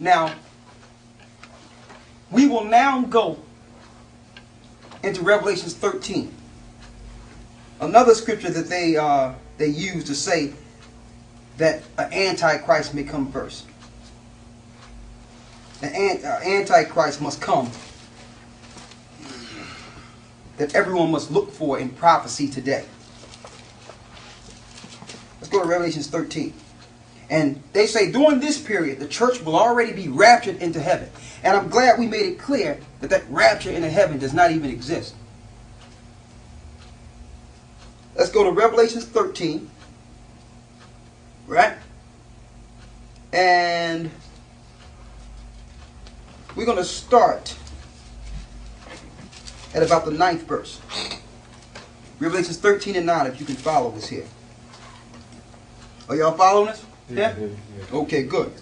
Now, we will now go into Revelations 13. Another scripture that they use to say that an antichrist may come first. The antichrist must come, that everyone must look for in prophecy today. Let's go to Revelations 13. And they say during this period, the church will already be raptured into heaven. And I'm glad we made it clear that that rapture into heaven does not even exist. Let's go to Revelations 13. Right? And we're going to start at about the 9th verse. Revelations 13 and 9, if you can follow us here. Are y'all following us? Yeah? Okay, good.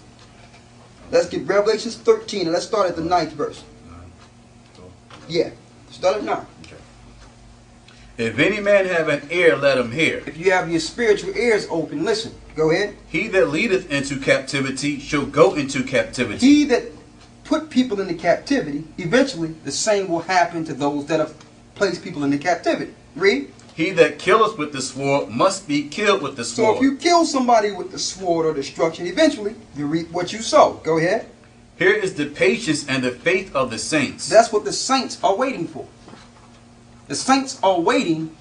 Let's get Revelations 13 and let's start at the 9th verse. Yeah, start at 9. Okay. If any man have an ear, let him hear. If you have your spiritual ears open, listen. Go ahead. He that leadeth into captivity shall go into captivity. He that put people into captivity, eventually the same will happen to those that have placed people into captivity. Read. He that killeth with the sword must be killed with the sword. So if you kill somebody with the sword or destruction, eventually you reap what you sow. Go ahead. Here is the patience and the faith of the saints. That's what the saints are waiting for. The saints are waiting,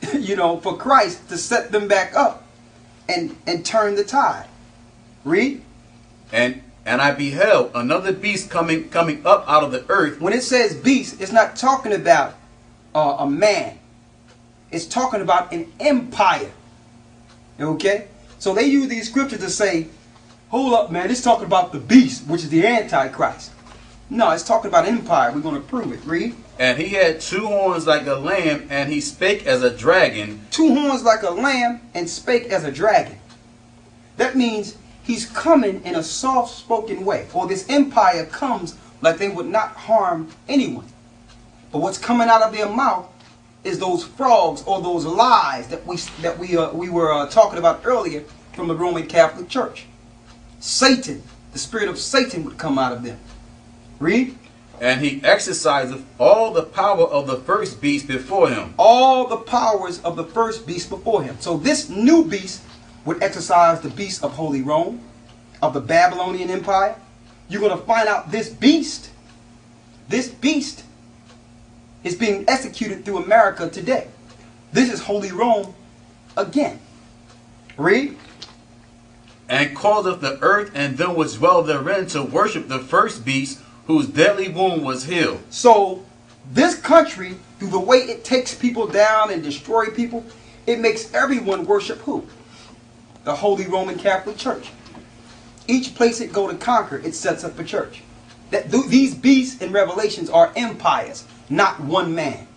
for Christ to set them back up and turn the tide. Read. And I beheld another beast coming up out of the earth. When it says beast, it's not talking about a man. It's talking about an empire. Okay? So they use these scriptures to say, hold up, man, it's talking about the beast, which is the Antichrist. No, it's talking about empire. We're going to prove it. Read. And he had 2 horns like a lamb, and he spake as a dragon. 2 horns like a lamb, and spake as a dragon. That means he's coming in a soft-spoken way. For this empire comes like they would not harm anyone. But what's coming out of their mouth is those frogs or those lies that we were talking about earlier from the Roman Catholic Church. Satan, the spirit of Satan would come out of them. Read. And he exerciseth all the power of the first beast before him. All the powers of the first beast before him. So this new beast would exercise the beast of Holy Rome, of the Babylonian Empire. You're going to find out this beast is being executed through America today. This is Holy Rome again. Read. And causeth the earth and them which dwell therein to worship the first beast, whose deadly wound was healed. So this country, through the way it takes people down and destroy people, it makes everyone worship who? The Holy Roman Catholic Church. Each place it go to conquer, it sets up a church. These beasts in Revelations are empires, not one man.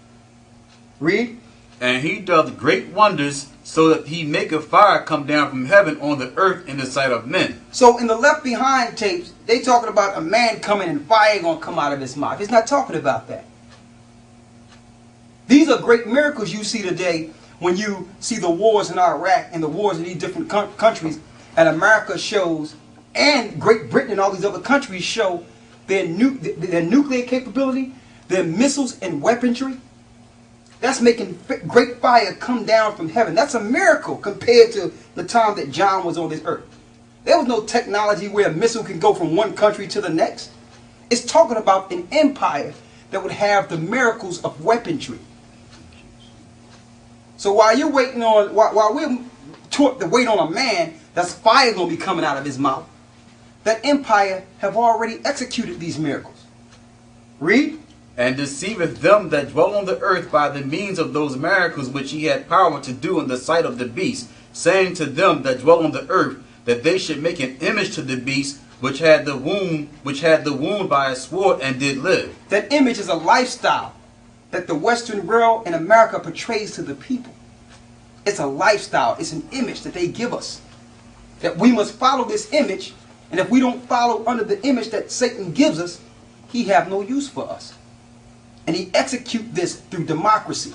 Read. And he doth great wonders, so that he maketh fire come down from heaven on the earth in the sight of men. So in the Left Behind tapes, they talking about a man coming and fire going to come out of his mouth. He's not talking about that. These are great miracles you see today when you see the wars in Iraq and the wars in these different countries, and America shows, and Great Britain and all these other countries show their nuclear capability, their missiles and weaponry. That's making great fire come down from heaven. That's a miracle compared to the time that John was on this earth. There was no technology where a missile can go from one country to the next. It's talking about an empire that would have the miracles of weaponry. So while you're waiting on, while we're taught to wait on a man, that's fire going to be coming out of his mouth. That empire have already executed these miracles. Read. And deceiveth them that dwell on the earth by the means of those miracles which he had power to do in the sight of the beast, saying to them that dwell on the earth that they should make an image to the beast which had the wound by a sword and did live. That image is a lifestyle that the Western world and America portrays to the people. It's a lifestyle. It's an image that they give us. That we must follow this image, and if we don't follow under the image that Satan gives us, he have no use for us. And he execute this through democracy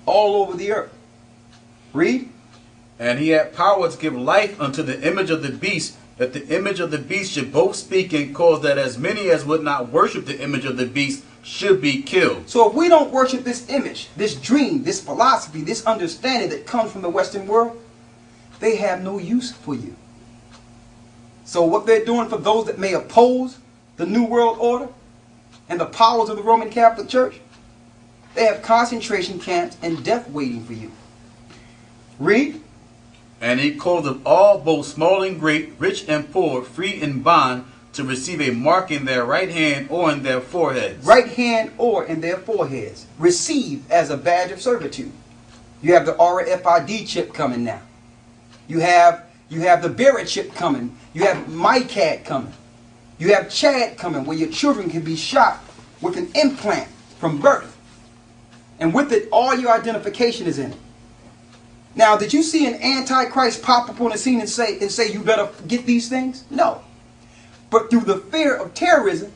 all over the earth. Read. And he had power to give life unto the image of the beast, that the image of the beast should both speak and cause that as many as would not worship the image of the beast should be killed. So if we don't worship this image, this dream, this philosophy, this understanding that comes from the Western world, they have no use for you. So what they're doing for those that may oppose the New World Order and the powers of the Roman Catholic Church, they have concentration camps and death waiting for you. Read. And he calleth all, both small and great, rich and poor, free and bond, to receive a mark in their right hand or in their foreheads. Right hand or in their foreheads. Receive as a badge of servitude. You have the RFID chip coming now. You have the Bearer chip coming. You have MyCAD coming. You have Chad coming, where your children can be shot with an implant from birth. And with it, all your identification is in it. Now, did you see an Antichrist pop up on the scene and say you better get these things? No. But through the fear of terrorism,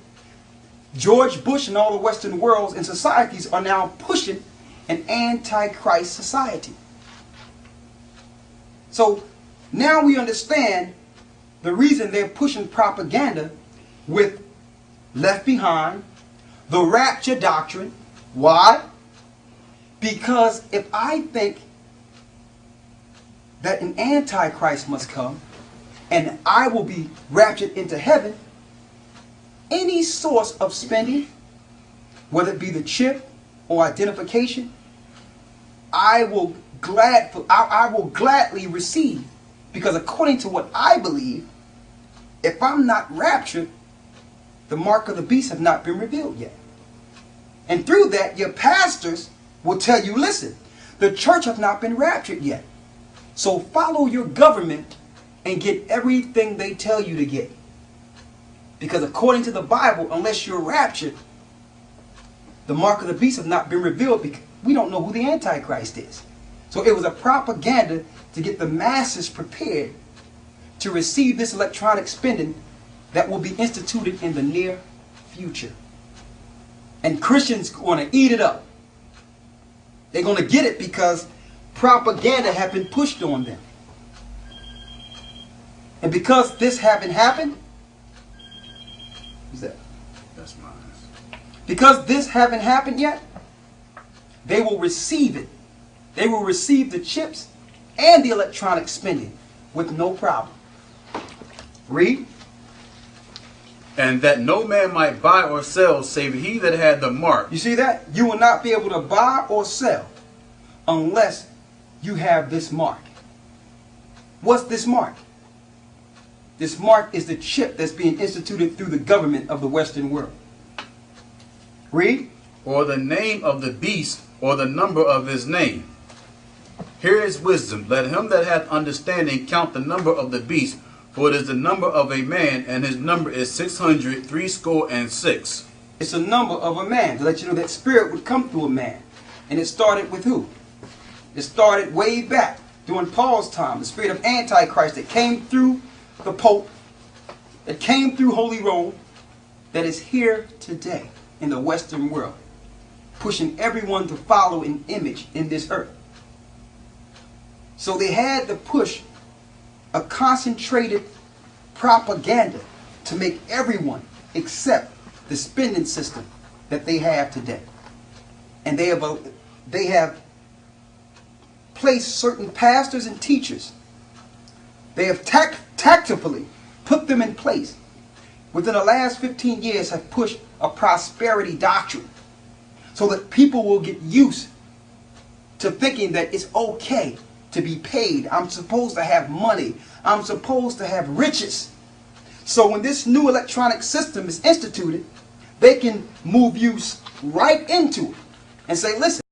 George Bush and all the Western worlds and societies are now pushing an Antichrist society. So now we understand the reason they're pushing propaganda with Left Behind, the rapture doctrine. Why? Because if I think that an Antichrist must come and I will be raptured into heaven, any source of spending, whether it be the chip or identification, I will gladly receive. Because according to what I believe, if I'm not raptured, the mark of the beast have not been revealed yet. And through that, your pastors will tell you, listen, the church has not been raptured yet. So follow your government and get everything they tell you to get. Because according to the Bible, unless you're raptured, the mark of the beast have not been revealed, because we don't know who the Antichrist is. So it was a propaganda to get the masses prepared to receive this electronic spending that will be instituted in the near future. And Christians want to eat it up. They're going to get it because propaganda have been pushed on them. And because this haven't happened, who's that? That's mine. Because this haven't happened yet, they will receive it. They will receive the chips and the electronic spending with no problem. Read. And that no man might buy or sell save he that had the mark. You see that? You will not be able to buy or sell unless you have this mark. What's this mark? This mark is the chip that's being instituted through the government of the Western world. Read. Or the name of the beast, or the number of his name. Here is wisdom. Let him that hath understanding count the number of the beast, for it is the number of a man, and his number is 666. It's a number of a man, to let you know that spirit would come through a man. And it started with who? It started way back during Paul's time. The spirit of Antichrist that came through the Pope, that came through Holy Rome, that is here today in the Western world, pushing everyone to follow an image in this earth. So they had to push a concentrated propaganda to make everyone accept the spending system that they have today. And they have placed certain pastors and teachers. They have tactfully put them in place. Within the last 15 years have pushed a prosperity doctrine so that people will get used to thinking that it's okay to be paid. I'm supposed to have money. I'm supposed to have riches. So when this new electronic system is instituted, they can move you right into it and say, listen,